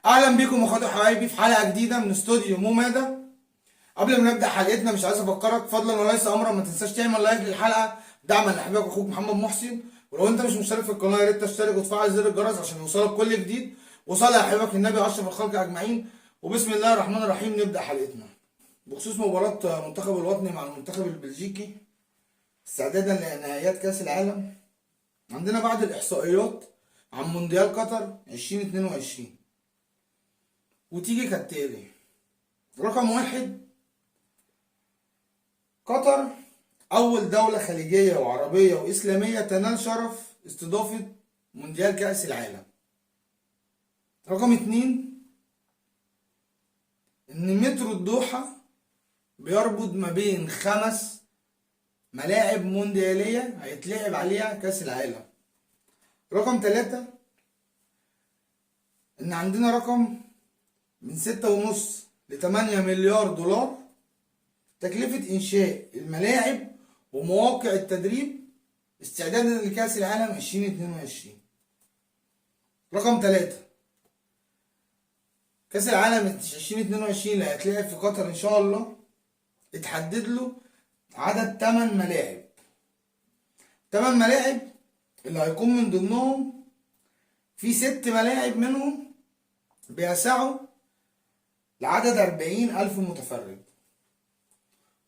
اهلا بيكم اخواتي وحبايبي في حلقه جديده من استوديو ممادة. قبل ما نبدا حلقتنا مش عايز افكرك فضلا وليس امرا ما تنساش تعمل لايك للحلقه دعما لحبيبك اخوك محمد محسن. ولو انت مش مشترك في القناه يا ريت تشترك وتفعل زر الجرس عشان يوصلك كل جديد. وصلي يا حبيبك النبي اشرف الخلق اجمعين. وبسم الله الرحمن الرحيم نبدا حلقتنا بخصوص مباراه المنتخب الوطني مع المنتخب البلجيكي استعدادا لنهائيات كاس العالم. عندنا بعض الاحصائيات عن مونديال قطر 2022 وتيجي كالتالي. رقم واحد، قطر أول دولة خليجية وعربية وإسلامية تنال شرف استضافة مونديال كأس العالم. رقم اتنين، إن مترو الدوحة بيربط ما بين 5 ملاعب مونديالية هيتلعب عليها كأس العالم. رقم تلاتة، إن عندنا رقم من 6.5 ل8 مليار دولار تكلفة إنشاء الملاعب ومواقع التدريب استعدادا لكأس العالم 2022. رقم 3، كأس العالم 2022 اللي هيتلعب في قطر إن شاء الله اتحدد له عدد 8 ملاعب. 8 ملاعب اللي هيكون من ضمنهم في 6 ملاعب منهم بيسعوا لعدد 40,000 متفرج،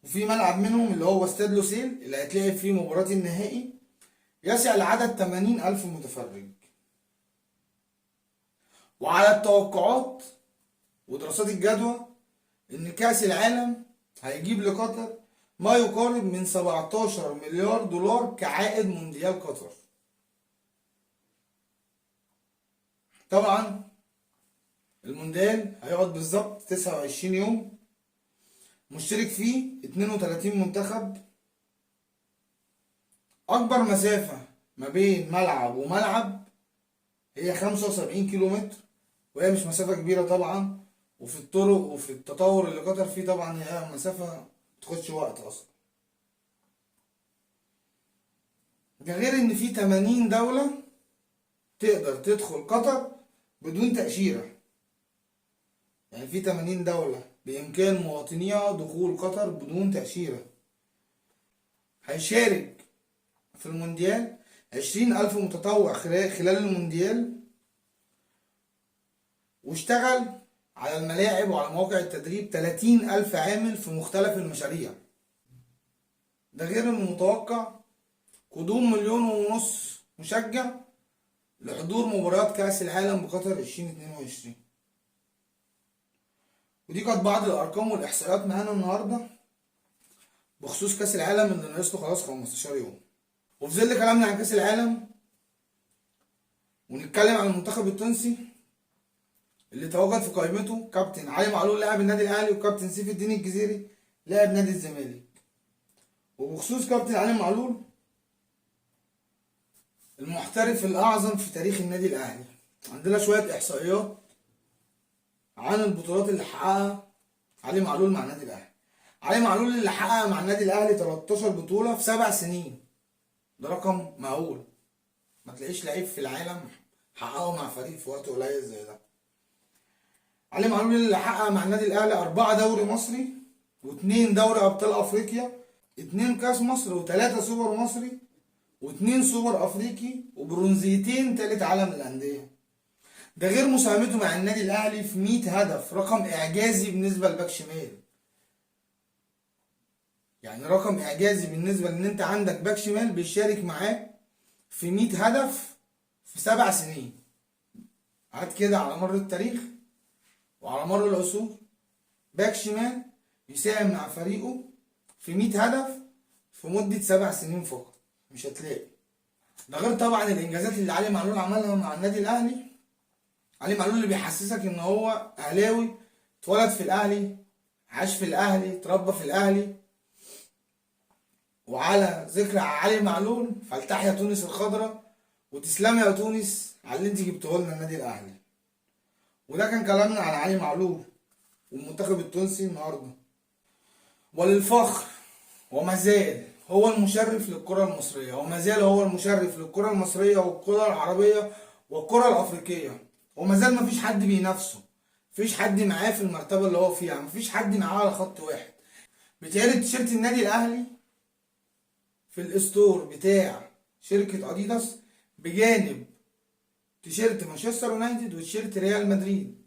وفي ملعب منهم اللي هو استاد لوسيل اللي هيتلعب فيه مباراة النهائي يسع لعدد 80,000 متفرج. وعلى التوقعات ودراسات الجدوى إن كأس العالم هيجيب لقطر ما يقارب من 17 مليار دولار كعائد مونديال قطر. طبعا المونديال هيقعد بالظبط 29 يوم، مشترك فيه 32 منتخب. أكبر مسافة ما بين ملعب وملعب هي 75 كيلومتر، وهي مش مسافة كبيرة طبعا. وفي الطرق وفي التطور اللي قطر فيه طبعا هي مسافة متاخدش وقت أصلا. ده غير إن في 80 دولة تقدر تدخل قطر بدون تأشيرة. يعني في 80 دولة بإمكان مواطنيها دخول قطر بدون تأشيرة. هيشارك في المونديال 20,000 متطوع خلال المونديال، واشتغل على الملاعب وعلى مواقع التدريب 30,000 عامل في مختلف المشاريع. ده غير انه متوقع قدوم 1,500,000 مشجع لحضور مباريات كأس العالم بقطر 2022. ودي كانت بعض الأرقام والإحصائيات معانا النهاردة بخصوص كأس العالم اللي ناقص له خلاص 15 يوم. وفي ظل كلامنا عن كأس العالم ونتكلم عن المنتخب التونسي اللي تواجد في قائمته كابتن علي معلول لاعب النادي الأهلي وكابتن سيف الدين الجزيري لاعب نادي الزمالك. وبخصوص كابتن علي معلول المحترف الأعظم في تاريخ النادي الأهلي، عندنا شوية إحصائيات عن البطولات اللي حققها علي معلول مع النادي الأهلي. علي معلول اللي حقق مع النادي الأهلي 13 بطولة في 7 سنين. ده رقم مهول، ما تلاقيش لعيب في العالم حققه مع فريق في وقت قليل زي ده. علي معلول اللي حقق مع النادي الأهلي 4 دوري مصري و2 دوري أبطال أفريقيا، 2 كاس مصر و3 سوبر مصري و2 سوبر أفريقي وبرونزيتين تالت عالم الأندية. ده غير مساهمته مع النادي الأهلي في 100 هدف، رقم إعجازي بالنسبة لباك شمال. يعني رقم إعجازي بالنسبة لأن أنت عندك باك شمال بيشارك معاه في 100 هدف في 7 سنين. عاد كده على مر التاريخ وعلى مر العصور باك شمال يساهم مع فريقه في 100 هدف في مدة 7 سنين فقط، مش هتلاقي. ده غير طبعا الإنجازات اللي علي معلول عملها مع النادي الأهلي. علي معلول اللي بيحسسك إن هو أهلاوي، اتولد في الأهلي، عاش في الأهلي، اتربى في الأهلي. وعلى ذكر علي معلول فلتحيا تونس الخضراء وتسلم يا تونس على اللي انت جبته لنا النادي الاهلي. وده كان كلامنا عن علي معلول والمنتخب التونسي النهارده. وللفخر وما زال هو المشرف للكرة المصرية، وما زال هو المشرف للكرة المصرية والكرة العربية والكرة الأفريقية، وما زال مفيش حد بينافسه. مفيش حد معاه في المرتبه اللي هو فيها، مفيش حد معاه على خط واحد. بيتهيألي تيشيرت النادي الاهلي في الاستور بتاع شركه اديداس بجانب تيشيرت مانشستر يونايتد وتيشيرت ريال مدريد.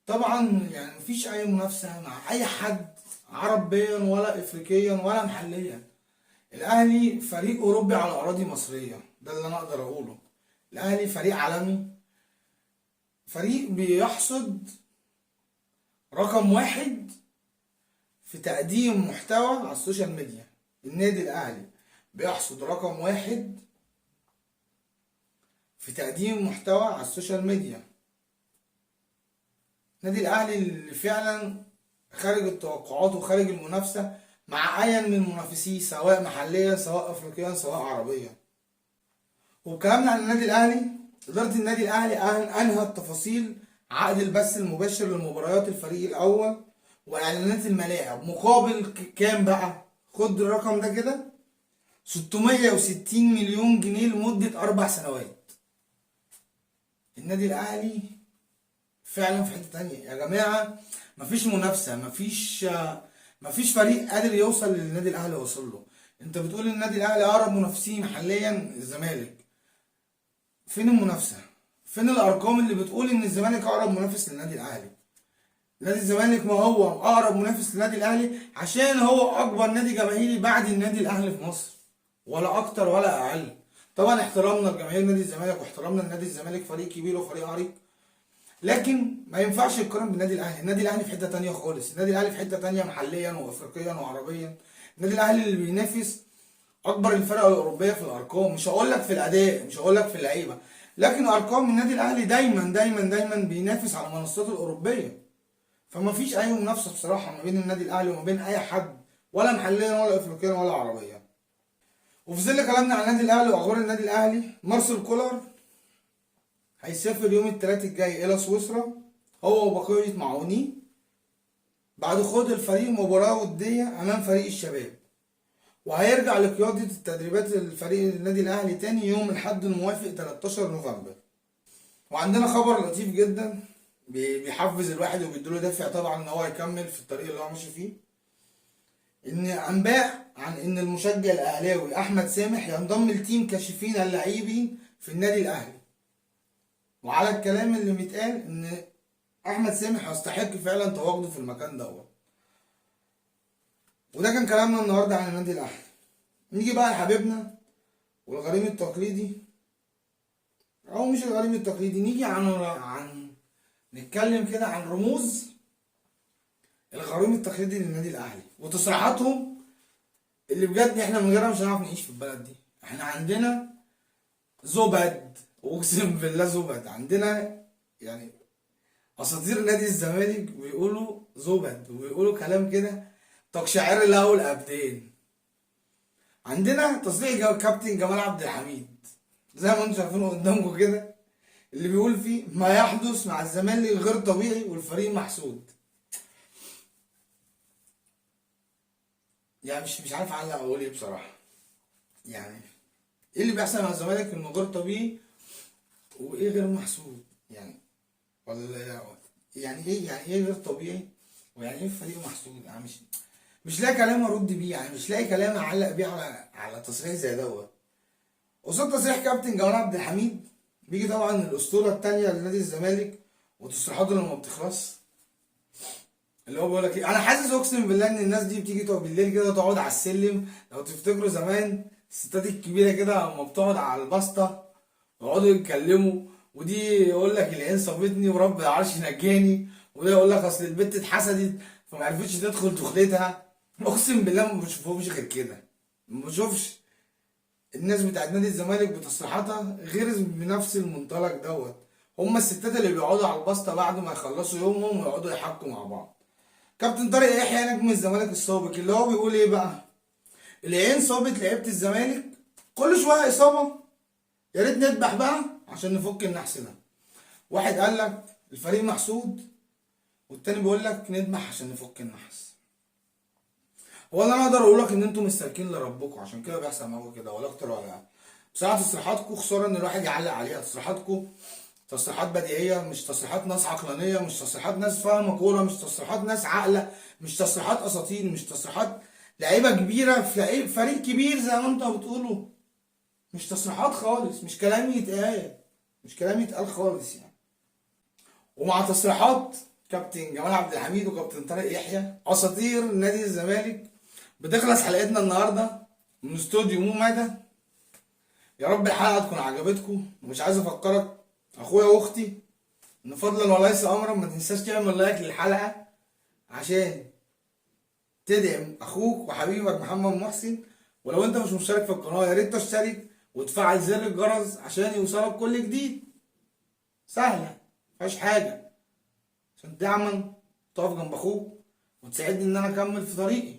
طبعا يعني مفيش اي منافسه مع اي حد عربيا ولا افريقيا ولا محليا. الاهلي فريق اوروبي على اراضي مصريه، ده اللي انا اقدر اقوله. الاهلي فريق عالمي، فريق بيحصد رقم واحد في تقديم محتوى على السوشيال ميديا. النادي الاهلي بيحصد رقم واحد في تقديم محتوى على السوشيال ميديا. النادي الاهلي اللي فعلا خارج التوقعات وخارج المنافسه مع ايا من منافسيه، سواء محليا سواء افريقيا سواء عربيا. وكلامنا عن النادي الاهلي، اداره النادي الاهلي انهت تفاصيل عقد البث المباشر لمباريات الفريق الاول واعلانات الملاعب مقابل كام بقى؟ خد الرقم ده كده، 660 مليون جنيه لمده 4 سنوات. النادي الاهلي فعلا في حته تانية يا جماعه. مفيش منافسه، مفيش فريق قادر يوصل للنادي الاهلي وصل له. انت بتقول النادي الاهلي اقرب منافسين محليا الزمالك، فين المنافسه؟ فين الارقام اللي بتقول ان الزمالك اقرب منافس للنادي الاهلي؟ نادي الزمالك ما هو اقرب منافس للنادي الاهلي عشان هو اكبر نادي جماهيري بعد النادي الاهلي في مصر، ولا اكتر ولا اقل. طبعا احترامنا لجماهير نادي الزمالك واحترامنا لنادي الزمالك، فريق كبير وفريق عريق، لكن ما ينفعش يتقارن بالنادي الاهلي. النادي الاهلي في حته تانية خالص، النادي الاهلي في حته تانية محليا وافريقيا وعربيا. النادي الاهلي اللي بينافس اكبر الفرق الاوروبيه في الارقام، مش هقول لك في الاداء، مش هقول لك في اللعيبه، لكن ارقام النادي الاهلي دايما دايما دايما بينافس على المنصات الاوروبيه. فما فيش اي منافسه بصراحه ما بين النادي الاهلي وما بين اي حد، ولا محليا ولا افريقيا ولا عربيا. وفي ظل كلامنا عن النادي الاهلي واخبار النادي الاهلي، مارسيل كولر هيسافر يوم الثلاث الجاي الى سويسرا هو وبقيه معاونيه بعد خوض الفريق مباراه وديه امام فريق الشباب، وهيرجع لقياده التدريبات الفريق النادي الاهلي تاني يوم الاحد الموافق 13 نوفمبر. وعندنا خبر لطيف جدا بيحفز الواحد وبيديله دافع طبعا ان هو يكمل في الطريق اللي هو ماشي فيه. ان انباء عن ان المشجع الاهلاوي احمد سامح ينضم لتيم كاشفين اللاعبين في النادي الاهلي. وعلى الكلام اللي متقال ان احمد سامح يستحق فعلا تواجده في المكان دوت. وده كان كلامنا النهارده عن النادي الاهلي. نيجي بقى لحبيبنا والغريم التقليدي، او مش الغريم التقليدي، نيجي عن نتكلم كده عن رموز الغريم التقليدي للنادي الاهلي وتصريحاتهم اللي بجد احنا من غيرها مش هنعرف نعيش في البلد دي. احنا عندنا زبد، اقسم بالله زبد. عندنا يعني اساطير نادي الزمالك بيقولوا زبد وبيقولوا كلام كده تقشعر له الابدان. عندنا تصريح كابتن جمال عبد الحميد زي ما انتم شايفينه قدامكم كده، اللي بيقول فيه ما يحدث مع الزمالك غير طبيعي والفريق محسود. يعني مش عارف اعلق اقول ايه بصراحه. يعني ايه اللي بيحصل مع الزمالك انه غير طبيعي وايه غير محسود؟ يعني ولا يعني ايه غير طبيعي ويعني ايه فريق محسود؟ يعني مش لاقي كلام ارد بيه، يعني مش لاقي كلام اعلق بيه على تصريح زي دوت. قصاد تصريح كابتن جمال عبد الحميد بيجي طبعا الاسطوره التانيه لنادي الزمالك وتصريحاته اللي ما بتخلص، اللي هو بيقول لك ايه. انا حاسس اقسم بالله ان الناس دي بتيجي تقعد بالليل كده تقعد على السلم. لو تفتكروا زمان الستات الكبيره كده لما بتقعد على البسطه يقعدوا يتكلموا، ودي يقول لك العين صابتني ورب العرش نجاني، وده يقول لك اصل البت اتحسدت فما عرفتش تدخل دخلتها. اقسم بالله ما بشوفهمش غير كده، ما بشوفش الناس بتاعت نادي الزمالك بتصريحاتها غير بنفس المنطلق دوت. هما الستات اللي بيقعدوا على البسطه بعد ما يخلصوا يومهم ويقعدوا يحكوا مع بعض. كابتن طارق يحيى نجم الزمالك السابق اللي هو بيقول ايه بقى؟ العين صابت لعيبه الزمالك كل شويه اصابه، يا ريت نذبح بقى عشان نفك النحس ده. واحد قال لك الفريق محسود والتاني بيقول لك نذبح عشان نفك النحس. هو اللي انا اقدر اقول لك ان انتم مش سالكين لربكم عشان كده بيحصل معاكم كده، ولا اكتر ولا اقل. بصراحه تصريحاتكم خساره ان الواحد يعلق عليها. تصريحاتكم تصريحات بديهيه، مش تصريحات ناس عقلانيه، مش تصريحات ناس فاهمه كوره، مش تصريحات ناس عاقله، مش تصريحات اساطير، مش تصريحات لعيبه كبيره في فريق كبير زي ما انتوا بتقولوا. مش تصريحات خالص، مش كلام يتقال، مش كلام يتقال خالص يعني. ومع تصريحات كابتن جمال عبد الحميد وكابتن طارق يحيى اساطير نادي الزمالك، بتخلص حلقتنا النهارده من استوديو مو مدى. يا رب الحلقه تكون عجبتكم، ومش عايز افكرك اخويا واختي ان فضلا وليس امرا ما تنساش تعمل لايك للحلقه عشان تدعم اخوك وحبيبك محمد محسن. ولو انت مش مشترك في القناه يا ريت تشترك وتفعل زر الجرس عشان يوصلك كل جديد. سهله مفيهاش حاجه، عشان دايما تقف جنب اخوك وتساعدني ان انا اكمل في طريقي.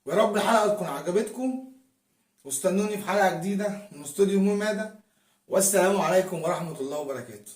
ويا رب الحلقه تكون عجبتكم، واستنوني في حلقه جديده من استوديو مو ماده. والسلام عليكم ورحمه الله وبركاته.